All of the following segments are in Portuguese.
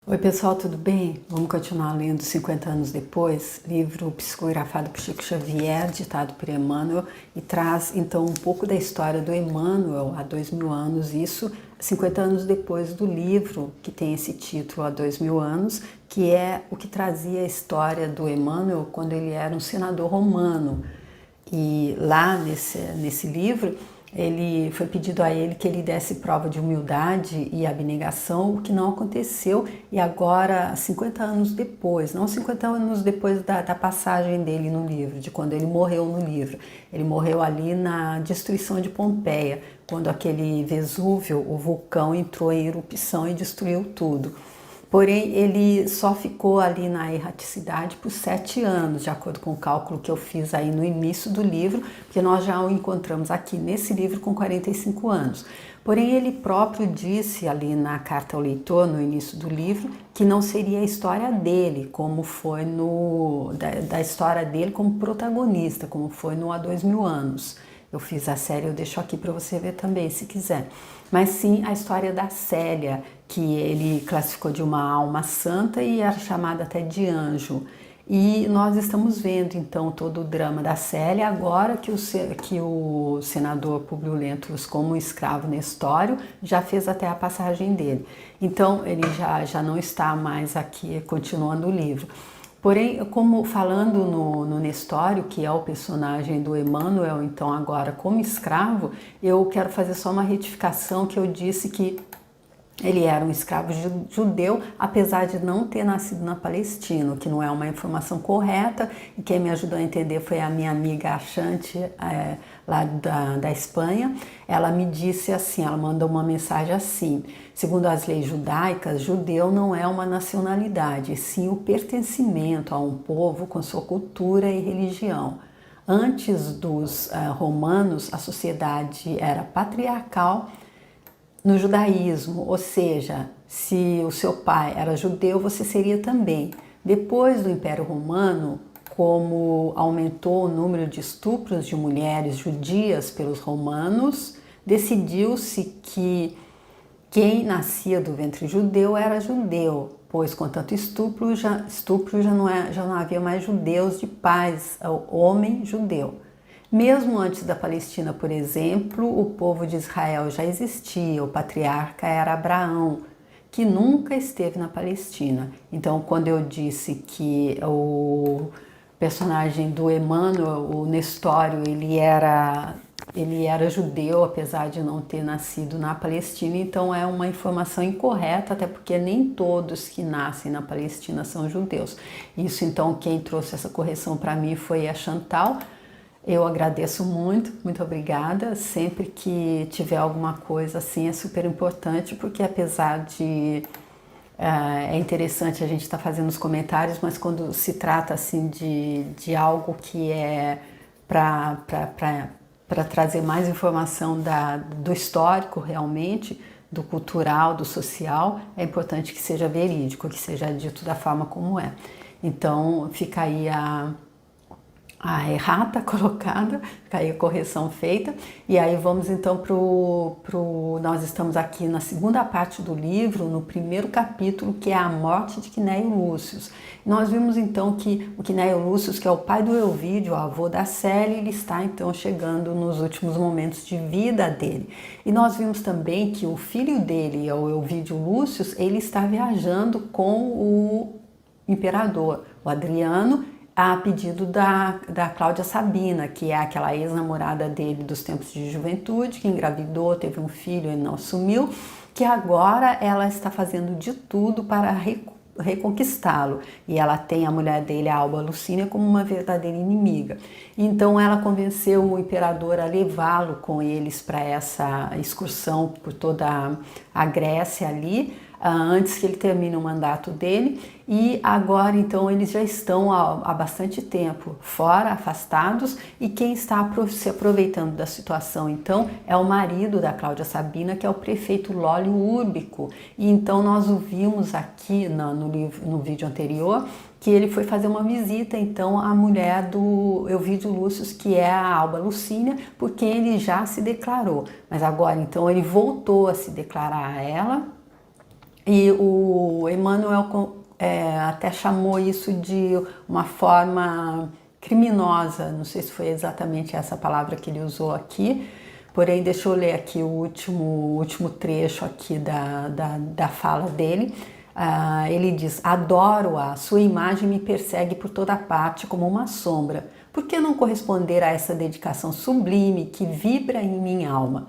Oi pessoal, tudo bem? Vamos continuar lendo 50 anos depois, livro psicografado por Chico Xavier, ditado por Emmanuel, e traz então um pouco da história do Emmanuel há 2000 anos, isso 50 anos depois do livro que tem esse título há 2000 anos, que é o que trazia a história do Emmanuel quando ele era um senador romano. E lá nesse livro, ele foi pedido a ele que ele desse prova de humildade e abnegação, o que não aconteceu, e agora, 50 anos depois, não 50 anos depois da passagem dele no livro, de quando ele morreu no livro. Ele morreu ali na destruição de Pompeia, quando aquele Vesúvio, o vulcão, entrou em erupção e destruiu tudo. Porém, ele só ficou ali na erraticidade por 7 anos, de acordo com o cálculo que eu fiz aí no início do livro, porque nós já o encontramos aqui nesse livro com 45 anos. Porém, ele próprio disse ali na carta ao leitor, no início do livro, que não seria a história dele, como foi da história dele como protagonista, como foi no Há 2000 anos. Eu fiz a série, eu deixo aqui para você ver também, se quiser. Mas sim a história da Célia, que ele classificou de uma alma santa e era chamada até de anjo. E nós estamos vendo então todo o drama da Célia agora que o senador Públio Lentulus, como escravo Nestório, já fez até a passagem dele. Então ele já não está mais aqui continuando o livro. Porém, como falando no Nestório, que é o personagem do Emmanuel, então agora como escravo, eu quero fazer só uma retificação que eu disse que ele era um escravo judeu, apesar de não ter nascido na Palestina, o que não é uma informação correta, e quem me ajudou a entender foi a minha amiga Achante, lá da Espanha. Ela me disse assim, ela mandou uma mensagem assim: segundo as leis judaicas, judeu não é uma nacionalidade, e sim o pertencimento a um povo com sua cultura e religião. Antes dos romanos, a sociedade era patriarcal no judaísmo, ou seja, se o seu pai era judeu, você seria também. Depois do Império Romano, como aumentou o número de estupros de mulheres judias pelos romanos, decidiu-se que quem nascia do ventre judeu era judeu, pois com tanto estupro já não havia mais judeus de pais, homem judeu. Mesmo antes da Palestina, por exemplo, o povo de Israel já existia, o patriarca era Abraão, que nunca esteve na Palestina. Então, quando eu disse que o personagem do Emmanuel, o Nestório, ele era judeu, apesar de não ter nascido na Palestina, então é uma informação incorreta, até porque nem todos que nascem na Palestina são judeus. Isso, então, quem trouxe essa correção para mim foi a Chantal. Eu agradeço muito, muito obrigada. Sempre que tiver alguma coisa assim é super importante, porque apesar de é interessante a gente estar fazendo os comentários, mas quando se trata assim de algo que é para trazer mais informação do histórico realmente, do cultural, do social, é importante que seja verídico, que seja dito da forma como é. Então fica aí a errata colocada, fica aí a correção feita. E aí vamos então nós estamos aqui na segunda parte do livro, no primeiro capítulo, que é a morte de Quinéio Lúcius. Nós vimos então que o Quinéio Lúcius, que é o pai do Elvídio, o avô da Célia, ele está então chegando nos últimos momentos de vida dele. E nós vimos também que o filho dele, o Elvídio Lúcius, ele está viajando com o imperador, o Adriano, a pedido da Cláudia Sabina, que é aquela ex-namorada dele dos tempos de juventude, que engravidou, teve um filho e não assumiu, que agora ela está fazendo de tudo para reconquistá-lo. E ela tem a mulher dele, a Alba Lucínia, como uma verdadeira inimiga. Então ela convenceu o imperador a levá-lo com eles para essa excursão por toda a Grécia ali, antes que ele termine o mandato dele, e agora então eles já estão há bastante tempo fora, afastados, e quem está se aproveitando da situação então é o marido da Cláudia Sabina, que é o prefeito Lólio Úrbico. E então nós o vimos aqui no vídeo anterior, que ele foi fazer uma visita então à mulher do Elvídio Lúcius, que é a Alba Lucínia, porque ele já se declarou, mas agora então ele voltou a se declarar a ela, E o Emmanuel até chamou isso de uma forma criminosa, não sei se foi exatamente essa palavra que ele usou aqui, porém deixa eu ler aqui o último trecho aqui da fala dele. Ele diz: adoro-a, sua imagem me persegue por toda parte como uma sombra. Por que não corresponder a essa dedicação sublime que vibra em minha alma?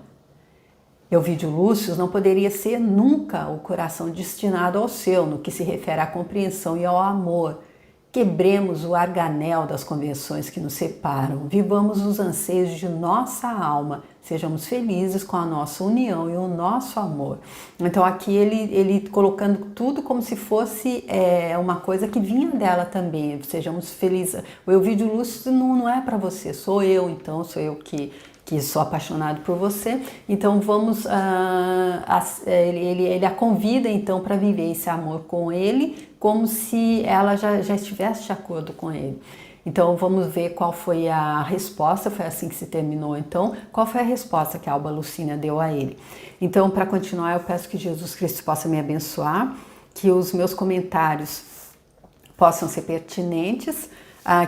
Ovídio Lúcius não poderia ser nunca o coração destinado ao seu, no que se refere à compreensão e ao amor. Quebremos o arganel das convenções que nos separam, vivamos os anseios de nossa alma, sejamos felizes com a nossa união e o nosso amor. Então aqui ele colocando tudo como se fosse uma coisa que vinha dela também, sejamos felizes. O Ovídio Lúcius não é para você, sou eu, então sou eu que sou apaixonado por você, então vamos, ele a convida então para viver esse amor com ele, como se ela já estivesse de acordo com ele. Então vamos ver qual foi a resposta, foi assim que se terminou então, qual foi a resposta que a Alba Lucínia deu a ele. Então, para continuar, eu peço que Jesus Cristo possa me abençoar, que os meus comentários possam ser pertinentes,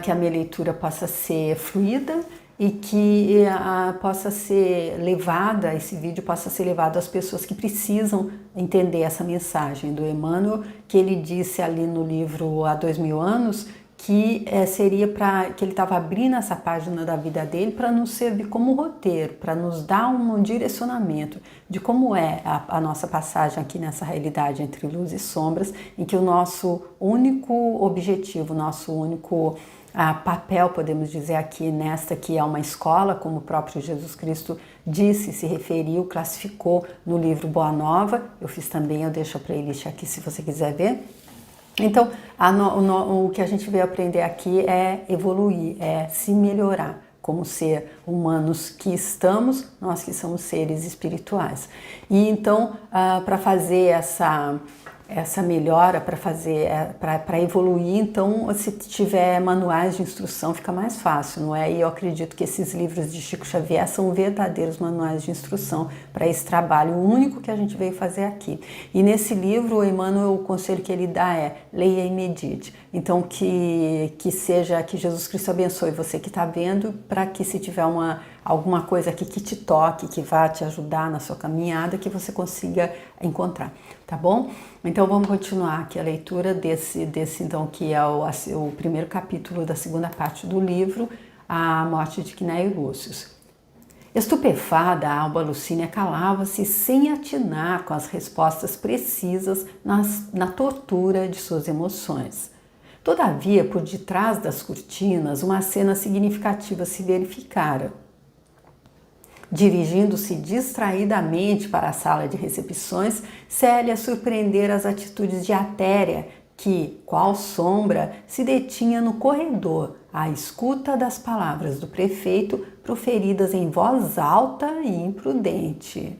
que a minha leitura possa ser fluida, e que possa ser levada, esse vídeo possa ser levado às pessoas que precisam entender essa mensagem do Emmanuel, que ele disse ali no livro Há 2000 anos, que seria que ele estava abrindo essa página da vida dele para nos servir como roteiro, para nos dar um direcionamento de como é a nossa passagem aqui nessa realidade entre luz e sombras, em que o nosso único objetivo, nosso único papel, podemos dizer aqui, nesta que é uma escola, como o próprio Jesus Cristo disse, se referiu, classificou no livro Boa Nova. Eu fiz também, eu deixo a playlist aqui se você quiser ver. Então, o que a gente veio aprender aqui é evoluir, é se melhorar como ser humanos que estamos, nós que somos seres espirituais. E então, para fazer essa melhora, para evoluir, então se tiver manuais de instrução fica mais fácil, não é? E eu acredito que esses livros de Chico Xavier são verdadeiros manuais de instrução para esse trabalho único que a gente veio fazer aqui. E nesse livro, o Emmanuel, o conselho que ele dá é: leia e medite. Então que Jesus Cristo abençoe você que está vendo, para que se tiver alguma coisa aqui que te toque, que vá te ajudar na sua caminhada, que você consiga encontrar, tá bom? Então vamos continuar aqui a leitura desse então, que é o primeiro capítulo da segunda parte do livro, A Morte de Quinéio Lúcius. Estupefada, a Alba Lucínia calava-se sem atinar com as respostas precisas na tortura de suas emoções. Todavia, por detrás das cortinas, uma cena significativa se verificara. Dirigindo-se distraidamente para a sala de recepções, Célia surpreendera as atitudes de Atéria, que, qual sombra, se detinha no corredor, à escuta das palavras do prefeito proferidas em voz alta e imprudente.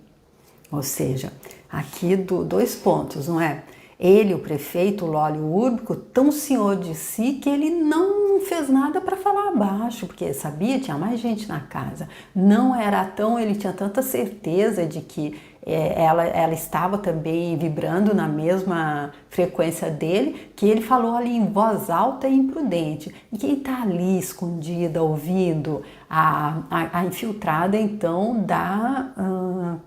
Ou seja, aqui dois pontos, não é? Ele, o prefeito Lólio Úrbico, tão senhor de si que ele não fez nada para falar baixo, porque sabia, tinha mais gente na casa. Não era tão, ele tinha tanta certeza de que ela estava também vibrando na mesma frequência dele, que ele falou ali em voz alta e imprudente. E quem está ali escondida, ouvindo, a infiltrada então da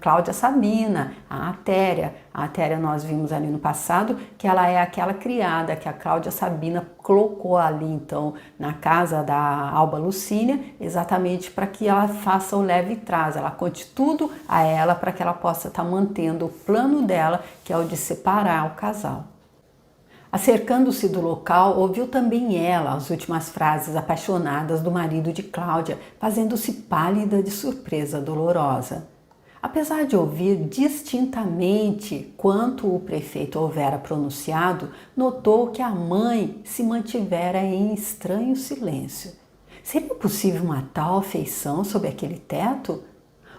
Cláudia Sabina, a Atéria. A Atéria nós vimos ali no passado que ela é aquela criada que a Cláudia Sabina colocou ali então na casa da Alba Lucínia, exatamente para que ela faça o leve trás, ela conte tudo a ela para que ela possa estar mantendo o plano dela, que é o de separar o casal. Acercando-se do local, ouviu também ela as últimas frases apaixonadas do marido de Cláudia, fazendo-se pálida de surpresa dolorosa. Apesar de ouvir distintamente quanto o prefeito houvera pronunciado, notou que a mãe se mantivera em estranho silêncio. Seria possível uma tal afeição sob aquele teto?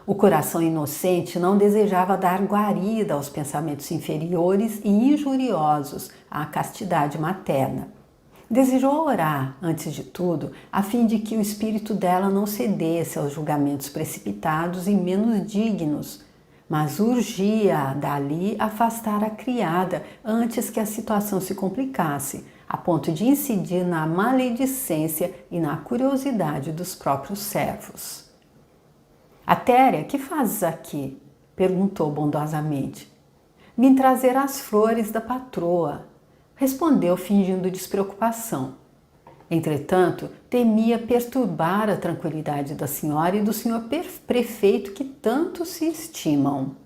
O coração inocente não desejava dar guarida aos pensamentos inferiores e injuriosos à castidade materna. Desejou orar, antes de tudo, a fim de que o espírito dela não cedesse aos julgamentos precipitados e menos dignos. mas urgia dali afastar a criada antes que a situação se complicasse, a ponto de incidir na maledicência e na curiosidade dos próprios servos. Atéria, que fazes aqui? Perguntou bondosamente. Vim trazer as flores da patroa, respondeu fingindo despreocupação. Entretanto, temia perturbar a tranquilidade da senhora e do senhor prefeito que tanto se estimam.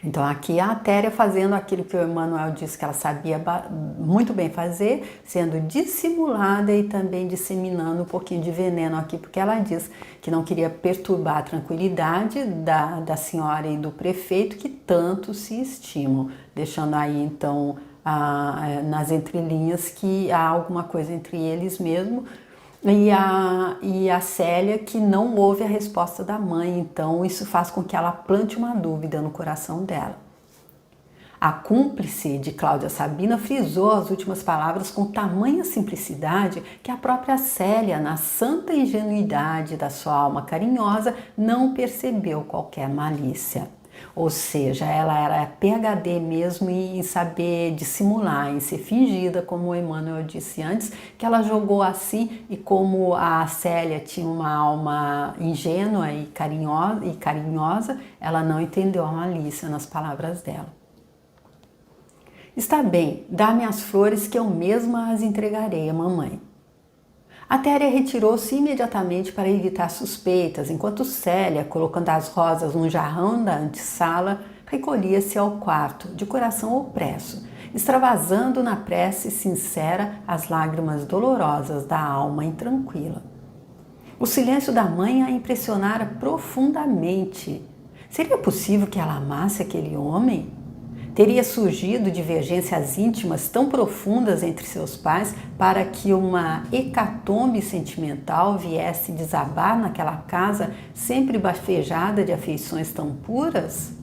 Então aqui a Atéria fazendo aquilo que o Emmanuel disse que ela sabia muito bem fazer, sendo dissimulada e também disseminando um pouquinho de veneno aqui, porque ela diz que não queria perturbar a tranquilidade da senhora e do prefeito que tanto se estimam, deixando aí então nas entrelinhas que há alguma coisa entre eles mesmo. E a Célia que não ouve a resposta da mãe, então isso faz com que ela plante uma dúvida no coração dela. A cúmplice de Cláudia Sabina frisou as últimas palavras com tamanha simplicidade que a própria Célia, na santa ingenuidade da sua alma carinhosa, não percebeu qualquer malícia. Ou seja, ela era PhD mesmo em saber dissimular, em ser fingida, como o Emmanuel disse antes, que ela jogou assim, e como a Célia tinha uma alma ingênua e carinhosa, ela não entendeu a malícia nas palavras dela. Está bem, dá-me as flores que eu mesma as entregarei à mamãe. A Téria retirou-se imediatamente para evitar suspeitas, enquanto Célia, colocando as rosas num jarrão da antessala, recolhia-se ao quarto, de coração opresso, extravasando na prece sincera as lágrimas dolorosas da alma intranquila. O silêncio da mãe a impressionara profundamente. Seria possível que ela amasse aquele homem? Teria surgido divergências íntimas tão profundas entre seus pais para que uma hecatombe sentimental viesse desabar naquela casa sempre bafejada de afeições tão puras?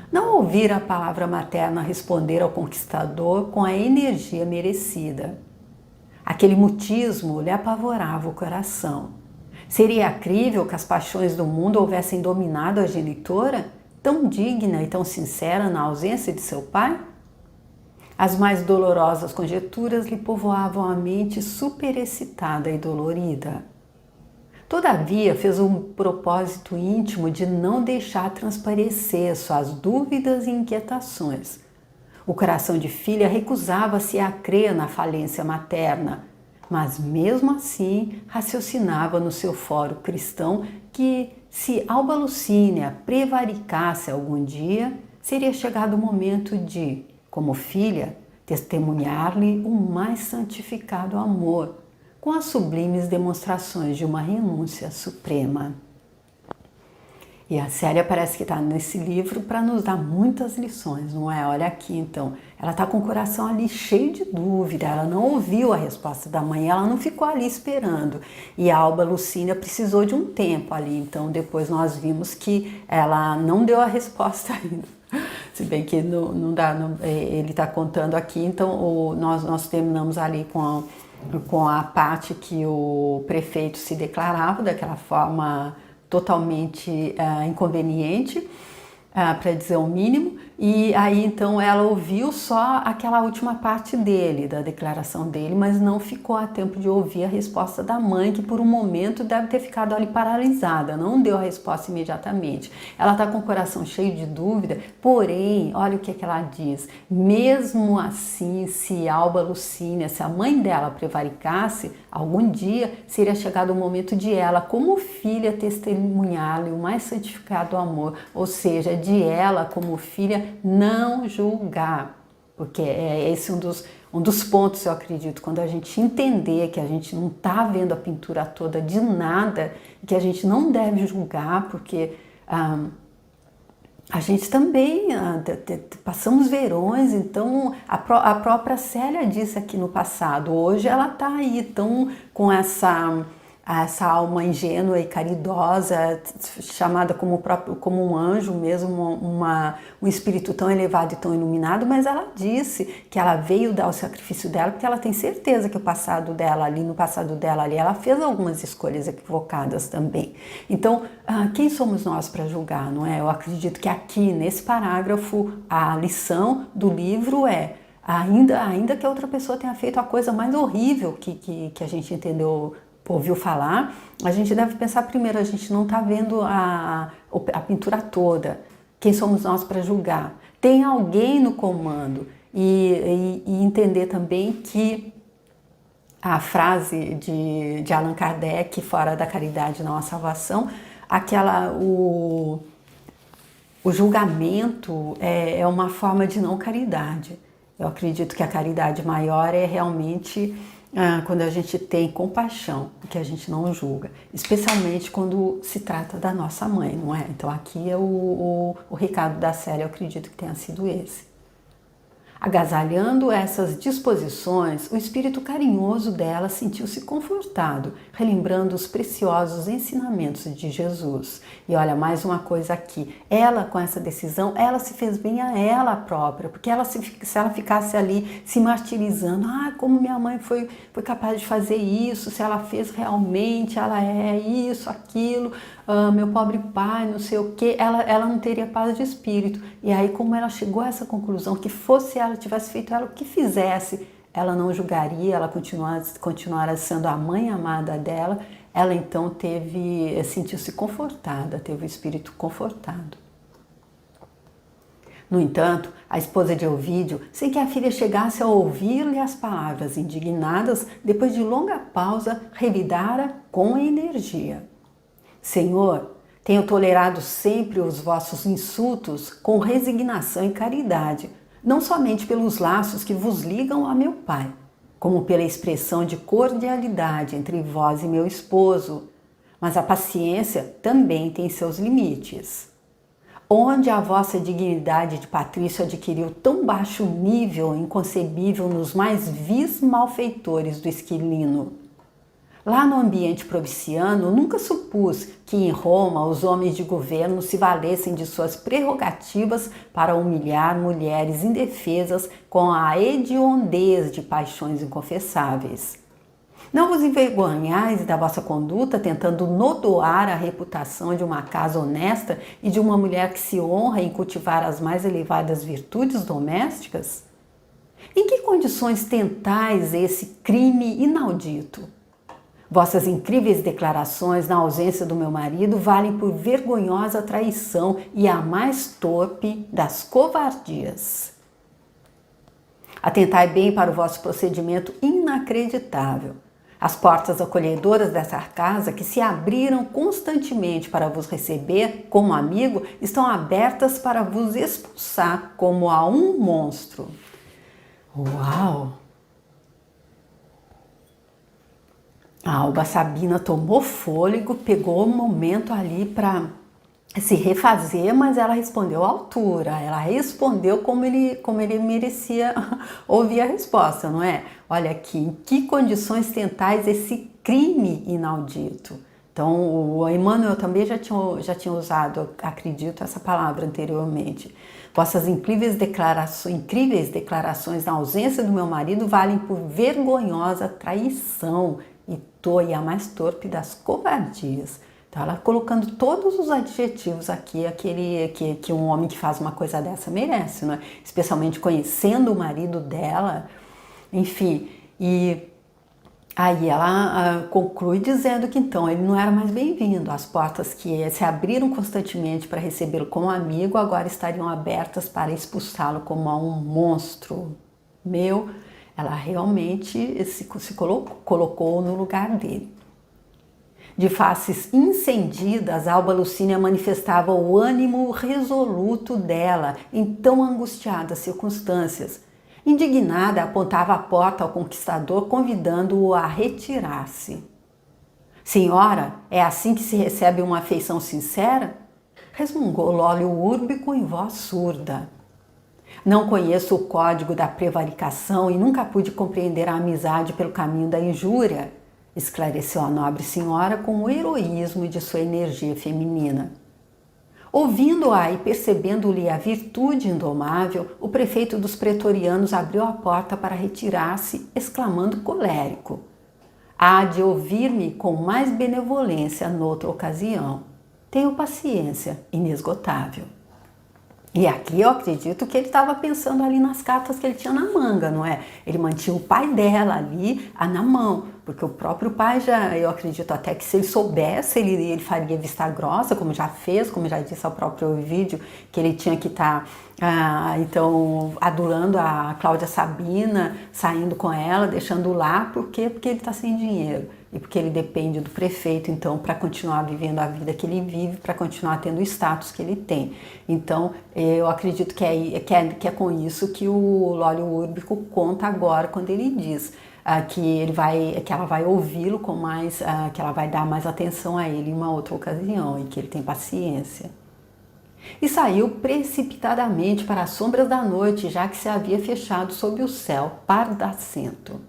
Não ouvira a palavra materna responder ao conquistador com a energia merecida. Aquele mutismo lhe apavorava o coração. Seria crível que as paixões do mundo houvessem dominado a genitora, tão digna e tão sincera na ausência de seu pai? As mais dolorosas conjecturas lhe povoavam a mente superexcitada e dolorida. Todavia, fez um propósito íntimo de não deixar transparecer suas dúvidas e inquietações. O coração de filha recusava-se a crer na falência materna, mas mesmo assim raciocinava no seu fórum cristão que, se Alba Lucínia prevaricasse algum dia, seria chegado o momento de, como filha, testemunhar-lhe o mais santificado amor, com as sublimes demonstrações de uma renúncia suprema. E a Célia parece que está nesse livro para nos dar muitas lições, não é? Olha aqui, então, ela está com o coração ali cheio de dúvida, ela não ouviu a resposta da mãe, ela não ficou ali esperando. E a Alba Lucínia precisou de um tempo ali, então depois nós vimos que ela não deu a resposta ainda. Se bem que não dá, ele está contando aqui, então nós terminamos ali com a parte que o prefeito se declarava daquela forma totalmente inconveniente, para dizer o mínimo, e aí então ela ouviu só aquela última parte dele, da declaração dele, mas não ficou a tempo de ouvir a resposta da mãe, que por um momento deve ter ficado ali paralisada, não deu a resposta imediatamente. Ela está com o coração cheio de dúvida, porém, olha o que ela diz: mesmo assim, se Alba Lucínia, se a mãe dela prevaricasse, algum dia seria chegado o momento de ela, como filha, testemunhar-lhe o mais santificado amor, ou seja, de ela, como filha, não julgar. Porque é esse um dos pontos, eu acredito, quando a gente entender que a gente não está vendo a pintura toda de nada, que a gente não deve julgar, porque a gente também passamos verões, então a própria Célia disse aqui no passado, hoje ela está aí tão com essa essa alma ingênua e caridosa, chamada como um anjo mesmo, um espírito tão elevado e tão iluminado, mas ela disse que ela veio dar o sacrifício dela porque ela tem certeza que no passado dela ali, ela fez algumas escolhas equivocadas também. Então, quem somos nós para julgar, não é? Eu acredito que aqui, nesse parágrafo, a lição do livro é: ainda que a outra pessoa tenha feito a coisa mais horrível que a gente ouviu falar, a gente deve pensar primeiro, a gente não está vendo a pintura toda. Quem somos nós para julgar? Tem alguém no comando. E entender também que a frase de Allan Kardec, fora da caridade não há salvação, o julgamento é uma forma de não caridade. Eu acredito que a caridade maior é realmente quando a gente tem compaixão, que a gente não julga, especialmente quando se trata da nossa mãe, não é? Então aqui é o recado da série, eu acredito que tenha sido esse. Agasalhando essas disposições, o espírito carinhoso dela sentiu-se confortado, relembrando os preciosos ensinamentos de Jesus. E olha, mais uma coisa aqui, ela com essa decisão, ela se fez bem a ela própria, porque se ela ficasse ali se martirizando, como minha mãe foi capaz de fazer isso, se ela fez realmente, ela é isso, aquilo, meu pobre pai, não sei o que, ela não teria paz de espírito. E aí, como ela chegou a essa conclusão, que fosse ela, tivesse feito ela o que fizesse, ela não julgaria, ela continuara sendo a mãe amada dela, ela então sentiu-se confortada, teve o espírito confortado. No entanto, a esposa de Ovídio, sem que a filha chegasse a ouvir-lhe as palavras, indignadas, depois de longa pausa, revidara com energia: Senhor, tenho tolerado sempre os vossos insultos com resignação e caridade, não somente pelos laços que vos ligam a meu pai, como pela expressão de cordialidade entre vós e meu esposo, mas a paciência também tem seus limites. Onde a vossa dignidade de patrício adquiriu tão baixo nível inconcebível nos mais vis malfeitores do esquilino? Lá no ambiente provinciano, nunca supus que em Roma os homens de governo se valessem de suas prerrogativas para humilhar mulheres indefesas com a hediondez de paixões inconfessáveis. Não vos envergonhais da vossa conduta tentando nodoar a reputação de uma casa honesta e de uma mulher que se honra em cultivar as mais elevadas virtudes domésticas? Em que condições tentais esse crime inaudito? Vossas incríveis declarações na ausência do meu marido valem por vergonhosa traição e a mais torpe das covardias. Atentai bem para o vosso procedimento inacreditável. As portas acolhedoras dessa casa, que se abriram constantemente para vos receber como amigo, estão abertas para vos expulsar como a um monstro. Uau! A Alba Sabina tomou fôlego, pegou um momento ali para se refazer, mas ela respondeu à altura, ela respondeu como ele merecia ouvir a resposta, não é? Olha aqui, em que condições tentais esse crime inaudito? Então, o Emmanuel também já tinha usado, acredito, essa palavra anteriormente. Vossas incríveis declarações na ausência do meu marido valem por vergonhosa traição e a mais torpe das covardias. Então, ela colocando todos os adjetivos aqui, que um homem que faz uma coisa dessa merece, né? Especialmente conhecendo o marido dela, enfim. E aí ela conclui dizendo que então ele não era mais bem-vindo. As portas que se abriram constantemente para recebê-lo como amigo agora estariam abertas para expulsá-lo como a um monstro. Ela realmente se colocou no lugar dele. De faces incendidas, Alba Lucínia manifestava o ânimo resoluto dela em tão angustiadas circunstâncias. Indignada, apontava a porta ao conquistador, convidando-o a retirar-se. Senhora, é assim que se recebe uma afeição sincera? Resmungou Lólio Úrbico em voz surda. Não conheço o código da prevaricação e nunca pude compreender a amizade pelo caminho da injúria. esclareceu a nobre senhora com o heroísmo de sua energia feminina. Ouvindo-a e percebendo-lhe a virtude indomável, o prefeito dos pretorianos abriu a porta para retirar-se, exclamando colérico: "Há de ouvir-me com mais benevolência noutra ocasião. Tenho paciência inesgotável." E aqui eu acredito que ele estava pensando ali nas cartas que ele tinha na manga, não é? Ele mantinha o pai dela ali na mão, porque o próprio pai já, eu acredito até que se ele soubesse, ele faria vista grossa, como já fez, como já disse ao próprio vídeo, que ele tinha que estar, então, adulando a Cláudia Sabina, saindo com ela, deixando lá, por quê? Porque ele está sem dinheiro. E porque ele depende do prefeito, então, para continuar vivendo a vida que ele vive, para continuar tendo o status que ele tem. Então, eu acredito que é com isso que o Lólio Úrbico conta agora, quando ele diz que ela vai ouvi-lo com mais, que ela vai dar mais atenção a ele em uma outra ocasião, e que ele tem paciência. E saiu precipitadamente para as sombras da noite, já que se havia fechado sob o céu pardacento.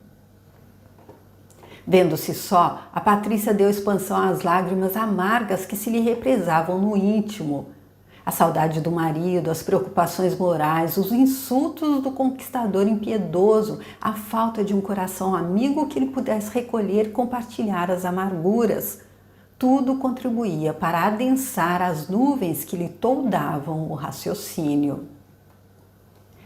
Vendo-se só, a Patrícia deu expansão às lágrimas amargas que se lhe represavam no íntimo. A saudade do marido, as preocupações morais, os insultos do conquistador impiedoso, a falta de um coração amigo que ele pudesse recolher e compartilhar as amarguras. Tudo contribuía para adensar as nuvens que lhe toldavam o raciocínio.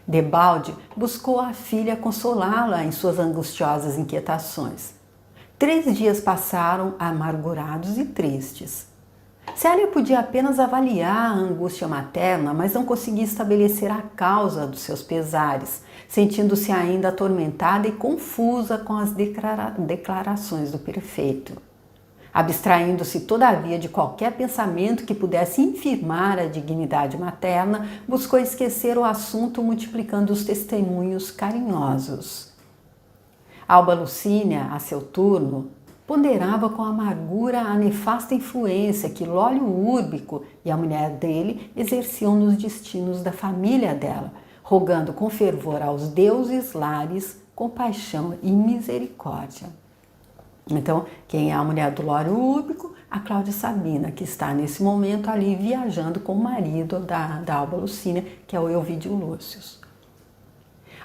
Debalde buscou a filha consolá-la em suas angustiosas inquietações. 3 dias passaram amargurados e tristes. Célia podia apenas avaliar a angústia materna, mas não conseguia estabelecer a causa dos seus pesares, sentindo-se ainda atormentada e confusa com as declarações do prefeito. Abstraindo-se, todavia, de qualquer pensamento que pudesse infirmar a dignidade materna, buscou esquecer o assunto multiplicando os testemunhos carinhosos. Alba Lucínia, a seu turno, ponderava com amargura a nefasta influência que Lólio Úrbico e a mulher dele exerciam nos destinos da família dela, rogando com fervor aos deuses lares compaixão e misericórdia. Então, quem é a mulher do Lólio Úrbico? A Cláudia Sabina, que está nesse momento ali viajando com o marido da Alba Lucínia, que é o Elvídio Lúcius.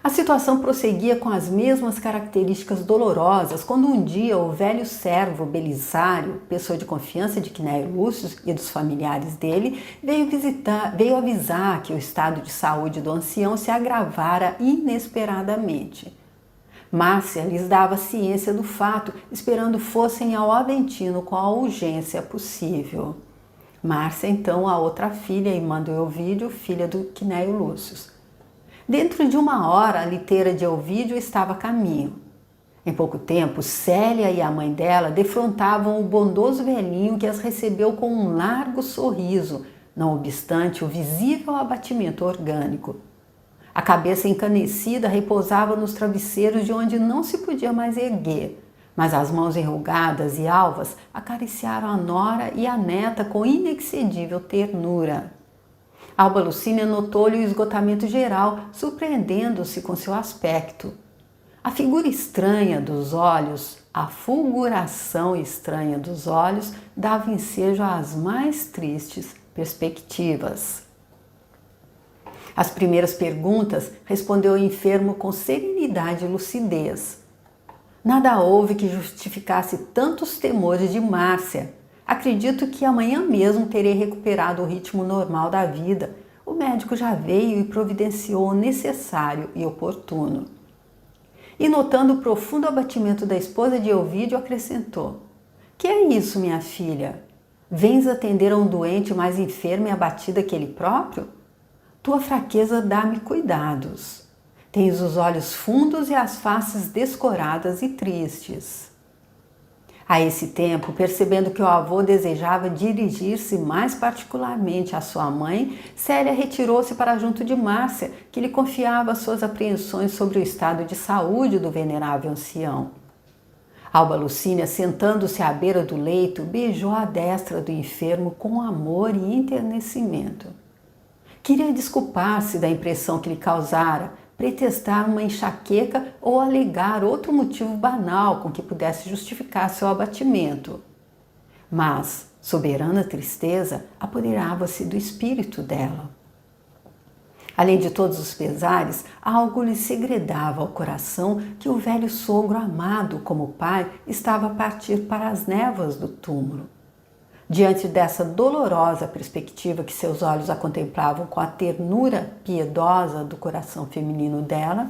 A situação prosseguia com as mesmas características dolorosas quando um dia o velho servo Belisário, pessoa de confiança de Quinéio Lúcius e dos familiares dele, veio avisar que o estado de saúde do ancião se agravara inesperadamente. Márcia lhes dava ciência do fato, esperando fossem ao Aventino com a urgência possível. Márcia, então, a outra filha, irmã do Elvídio, filha do Quinéio Lúcius. Dentro de 1 hora, a liteira de Elvídio estava a caminho. Em pouco tempo, Célia e a mãe dela defrontavam o bondoso velhinho que as recebeu com um largo sorriso, não obstante o visível abatimento orgânico. A cabeça encanecida repousava nos travesseiros de onde não se podia mais erguer, mas as mãos enrugadas e alvas acariciaram a nora e a neta com inexcedível ternura. Alba Lucínia notou-lhe o esgotamento geral, surpreendendo-se com seu aspecto. A figura estranha dos olhos, a fulguração estranha dos olhos, dava ensejo às mais tristes perspectivas. As primeiras perguntas respondeu o enfermo com serenidade e lucidez. Nada houve que justificasse tantos temores de Márcia. Acredito que amanhã mesmo terei recuperado o ritmo normal da vida. O médico já veio e providenciou o necessário e oportuno. E notando o profundo abatimento da esposa de Elvídio, acrescentou: "Que é isso, minha filha? Vens atender a um doente mais enfermo e abatido que ele próprio? Tua fraqueza dá-me cuidados. Tens os olhos fundos e as faces descoradas e tristes." A esse tempo, percebendo que o avô desejava dirigir-se mais particularmente à sua mãe, Célia retirou-se para junto de Márcia, que lhe confiava suas apreensões sobre o estado de saúde do venerável ancião. Alba Lucínia, sentando-se à beira do leito, beijou a destra do enfermo com amor e enternecimento. Queria desculpar-se da impressão que lhe causara, pretextar uma enxaqueca ou alegar outro motivo banal com que pudesse justificar seu abatimento. Mas soberana tristeza apoderava-se do espírito dela. Além de todos os pesares, algo lhe segredava ao coração que o velho sogro amado como pai estava a partir para as névoas do túmulo. Diante dessa dolorosa perspectiva que seus olhos a contemplavam com a ternura piedosa do coração feminino dela,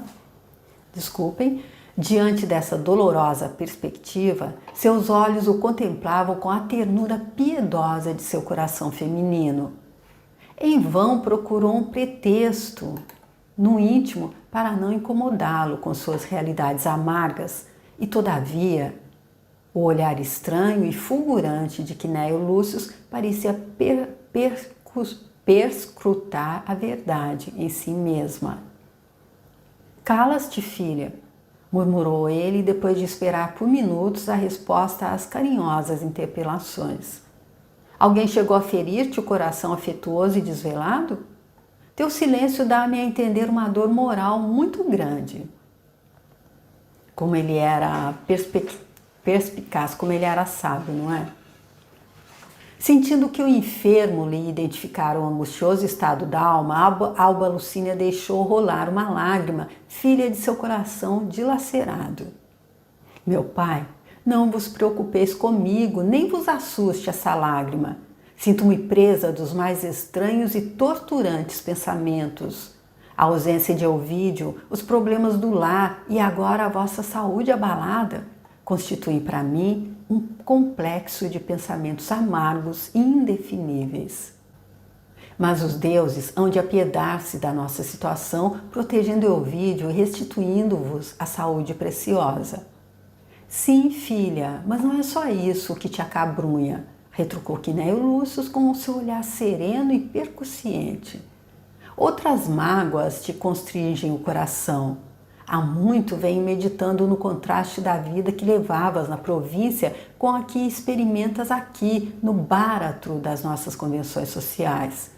diante dessa dolorosa perspectiva, seus olhos o contemplavam com a ternura piedosa de seu coração feminino. Em vão procurou um pretexto no íntimo para não incomodá-lo com suas realidades amargas e, todavia, o olhar estranho e fulgurante de Quinéio Lúcio parecia perscrutar a verdade em si mesma. Cala-te, filha, murmurou ele depois de esperar por minutos a resposta às carinhosas interpelações. Alguém chegou a ferir-te o coração afetuoso e desvelado? Teu silêncio dá-me a entender uma dor moral muito grande. Como ele era perspicaz, como ele era sábio, não é? Sentindo que o enfermo lhe identificara o angustioso estado da alma, Alba Lucínia deixou rolar uma lágrima, filha de seu coração dilacerado. Meu pai, não vos preocupeis comigo, nem vos assuste essa lágrima. Sinto-me presa dos mais estranhos e torturantes pensamentos. A ausência de Ovídio, os problemas do lar e agora a vossa saúde abalada constituem para mim um complexo de pensamentos amargos e indefiníveis. Mas os deuses hão de apiedar-se da nossa situação, protegendo Ovídio e restituindo-vos a saúde preciosa. Sim, filha, mas não é só isso que te acabrunha, retrucou Quinéio Lúcio com o seu olhar sereno e percussiente. Outras mágoas te constringem o coração. Há muito venho meditando no contraste da vida que levavas na província com a que experimentas aqui, no báratro das nossas convenções sociais.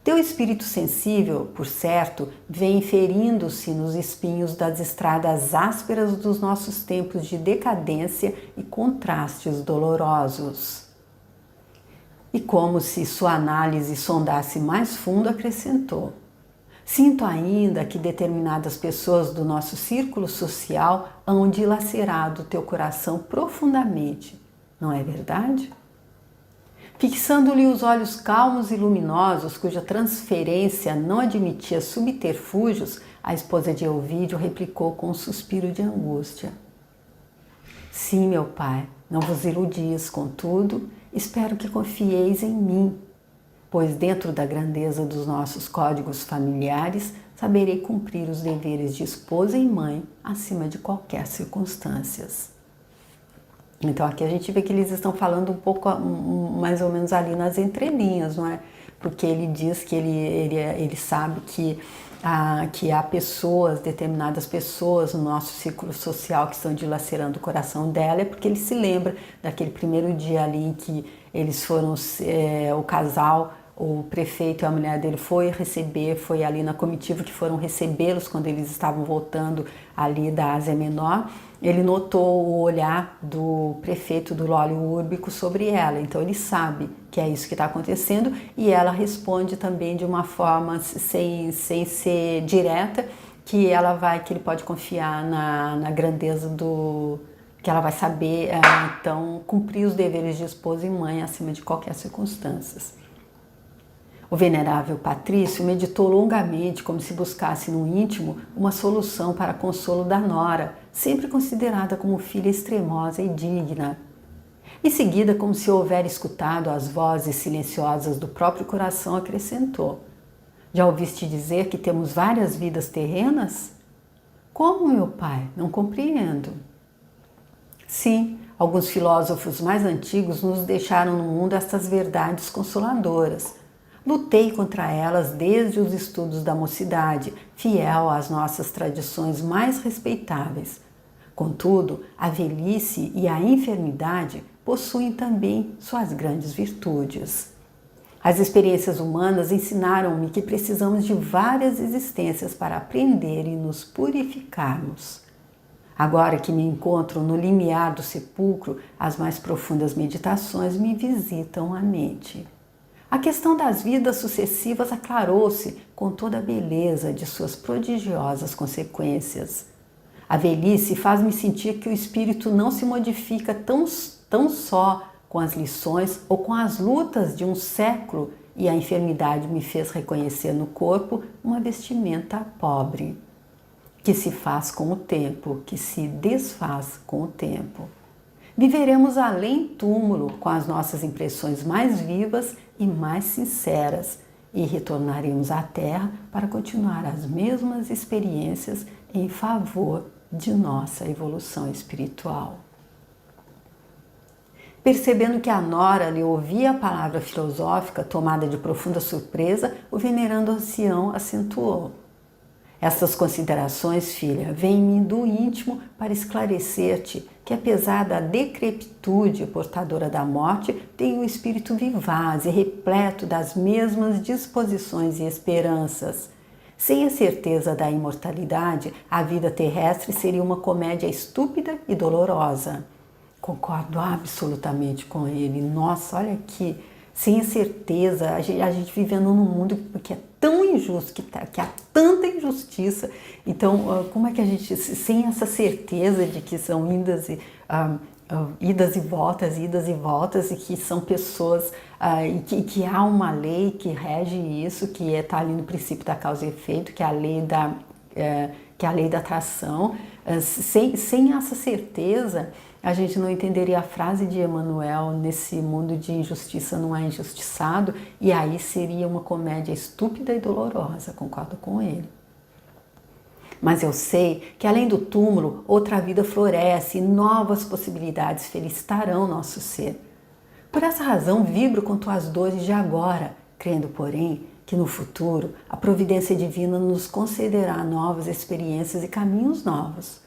Teu espírito sensível, por certo, vem ferindo-se nos espinhos das estradas ásperas dos nossos tempos de decadência e contrastes dolorosos. E como se sua análise sondasse mais fundo, acrescentou: sinto ainda que determinadas pessoas do nosso círculo social hão dilacerado teu coração profundamente, não é verdade? Fixando-lhe os olhos calmos e luminosos, cuja transferência não admitia subterfúgios, a esposa de Ovídio replicou com um suspiro de angústia: sim, meu pai, não vos iludis, contudo, espero que confieis em mim, pois dentro da grandeza dos nossos códigos familiares, saberei cumprir os deveres de esposa e mãe acima de qualquer circunstância. Então aqui a gente vê que eles estão falando um pouco, mais ou menos ali nas entrelinhas, não é? Porque ele diz que ele sabe que há pessoas, determinadas pessoas no nosso círculo social que estão dilacerando o coração dela, é porque ele se lembra daquele primeiro dia ali em que eles foram, o casal, o prefeito e a mulher dele foi ali na comitiva que foram recebê-los quando eles estavam voltando ali da Ásia Menor. Ele notou o olhar do prefeito do Lólio Úrbico sobre ela, então ele sabe que é isso que está acontecendo e ela responde também de uma forma sem ser direta, que ele pode confiar na grandeza que ela vai saber, então, cumprir os deveres de esposa e mãe acima de qualquer circunstância. O venerável Patrício meditou longamente, como se buscasse no íntimo uma solução para consolo da nora, sempre considerada como filha extremosa e digna. Em seguida, como se houvera escutado as vozes silenciosas do próprio coração, acrescentou: já ouviste dizer que temos várias vidas terrenas? Como, meu pai? Não compreendo. Sim, alguns filósofos mais antigos nos deixaram no mundo estas verdades consoladoras. Lutei contra elas desde os estudos da mocidade, fiel às nossas tradições mais respeitáveis. Contudo, a velhice e a enfermidade possuem também suas grandes virtudes. As experiências humanas ensinaram-me que precisamos de várias existências para aprender e nos purificarmos. Agora que me encontro no limiar do sepulcro, as mais profundas meditações me visitam a mente. A questão das vidas sucessivas aclarou-se com toda a beleza de suas prodigiosas consequências. A velhice faz-me sentir que o espírito não se modifica tão só com as lições ou com as lutas de um século, e a enfermidade me fez reconhecer no corpo uma vestimenta pobre, que se faz com o tempo, que se desfaz com o tempo. Viveremos além túmulo com as nossas impressões mais vivas e mais sinceras e retornaremos à Terra para continuar as mesmas experiências em favor de nossa evolução espiritual. Percebendo que a nora lhe ouvia a palavra filosófica, tomada de profunda surpresa, o venerando ancião acentuou: "Estas considerações, filha, vêm-me do íntimo para esclarecer-te que, apesar da decrepitude portadora da morte, tem um espírito vivaz e repleto das mesmas disposições e esperanças. Sem a certeza da imortalidade, a vida terrestre seria uma comédia estúpida e dolorosa." Concordo absolutamente com ele. Nossa, olha aqui, sem a certeza, a gente vivendo num mundo que é tão injusto, que há tanta injustiça. Então, como é que a gente, sem essa certeza de que são idas e voltas, e que são pessoas, e que há uma lei que rege isso, que está ali no princípio da causa e efeito, que é a lei da atração, sem essa certeza, a gente não entenderia a frase de Emmanuel: nesse mundo de injustiça não há injustiçado, e aí seria uma comédia estúpida e dolorosa. Concordo com ele. Mas eu sei que além do túmulo, outra vida floresce e novas possibilidades felicitarão nosso ser. Por essa razão, vibro quanto às dores de agora, crendo, porém, que no futuro a providência divina nos concederá novas experiências e caminhos novos.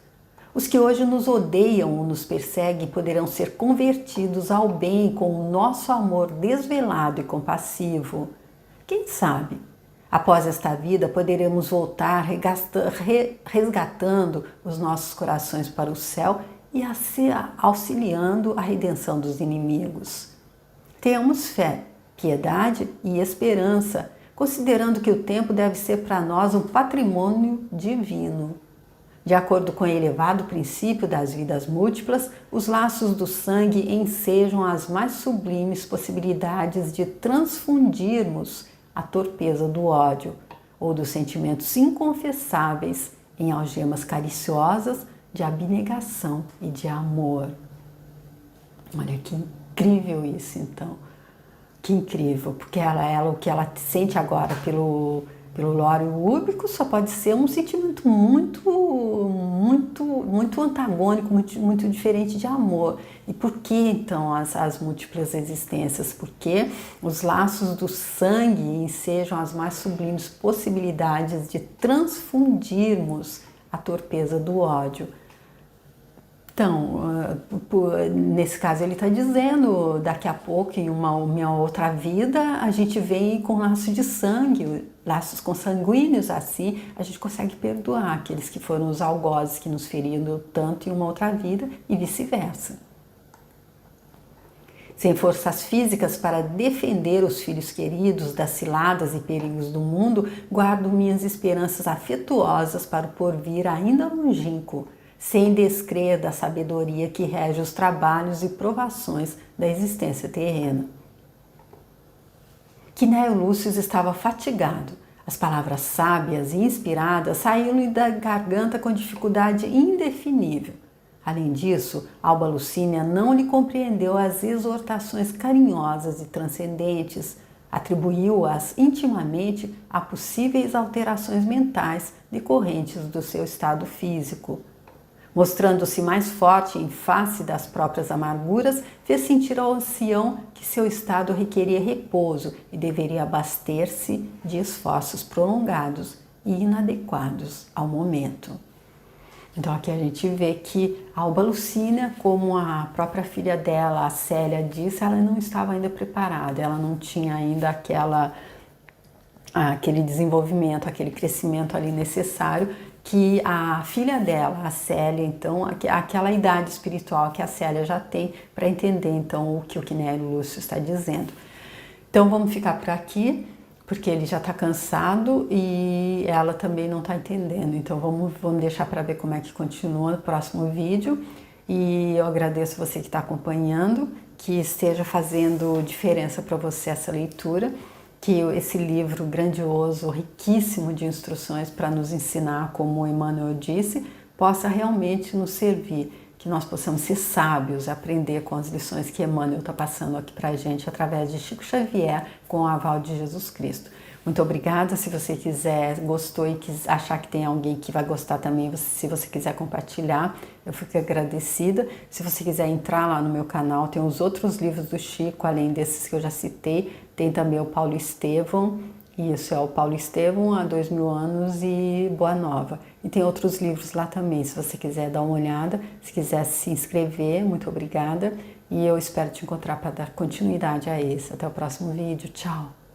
Os que hoje nos odeiam ou nos perseguem poderão ser convertidos ao bem com o nosso amor desvelado e compassivo. Quem sabe, após esta vida, poderemos voltar resgatando os nossos corações para o céu e auxiliando a redenção dos inimigos. Tenhamos fé, piedade e esperança, considerando que o tempo deve ser para nós um patrimônio divino. De acordo com o elevado princípio das vidas múltiplas, os laços do sangue ensejam as mais sublimes possibilidades de transfundirmos a torpeza do ódio ou dos sentimentos inconfessáveis em algemas cariciosas de abnegação e de amor. Olha que incrível isso, então. Que incrível, porque o que ela sente agora pelo Lório Úbico só pode ser um sentimento muito antagônico, muito diferente de amor. E por que então as múltiplas existências? Porque os laços do sangue ensejam as mais sublimes possibilidades de transfundirmos a torpeza do ódio. Então, nesse caso ele está dizendo, daqui a pouco, em uma outra vida, a gente vem com laços de sangue, laços consanguíneos, assim a gente consegue perdoar aqueles que foram os algozes que nos feriram tanto em uma outra vida e vice-versa. Sem forças físicas para defender os filhos queridos das ciladas e perigos do mundo, guardo minhas esperanças afetuosas para o porvir ainda longínquo, sem descrer da sabedoria que rege os trabalhos e provações da existência terrena. Quinéio Lúcio estava fatigado. As palavras sábias e inspiradas saíram-lhe da garganta com dificuldade indefinível. Além disso, Alba Lucínia não lhe compreendeu as exortações carinhosas e transcendentes, atribuiu-as intimamente a possíveis alterações mentais decorrentes do seu estado físico. Mostrando-se mais forte em face das próprias amarguras, fez sentir ao ancião que seu estado requeria repouso e deveria abaster-se de esforços prolongados e inadequados ao momento. Então aqui a gente vê que a Alba Lucínia, como a própria filha dela, a Célia, disse, ela não estava ainda preparada, ela não tinha ainda aquele desenvolvimento, aquele crescimento ali necessário que a filha dela, a Célia, então, aquela idade espiritual que a Célia já tem para entender então o que o Quinério Lúcio está dizendo. Então vamos ficar por aqui, porque ele já está cansado e ela também não está entendendo. Então vamos deixar para ver como é que continua no próximo vídeo. E eu agradeço você que está acompanhando, que esteja fazendo diferença para você essa leitura, que esse livro grandioso, riquíssimo de instruções para nos ensinar, como o Emmanuel disse, possa realmente nos servir, que nós possamos ser sábios, aprender com as lições que Emmanuel está passando aqui para a gente através de Chico Xavier, com o aval de Jesus Cristo. Muito obrigada. Se você gostou e achar que tem alguém que vai gostar também, se você quiser compartilhar, eu fico agradecida. Se você quiser entrar lá no meu canal, tem os outros livros do Chico, além desses que eu já citei, tem também o Paulo Estevão, isso é o Paulo Estevão, há 2000 anos e Boa Nova. E tem outros livros lá também, se você quiser dar uma olhada, se quiser se inscrever, muito obrigada. E eu espero te encontrar para dar continuidade a esse. Até o próximo vídeo. Tchau!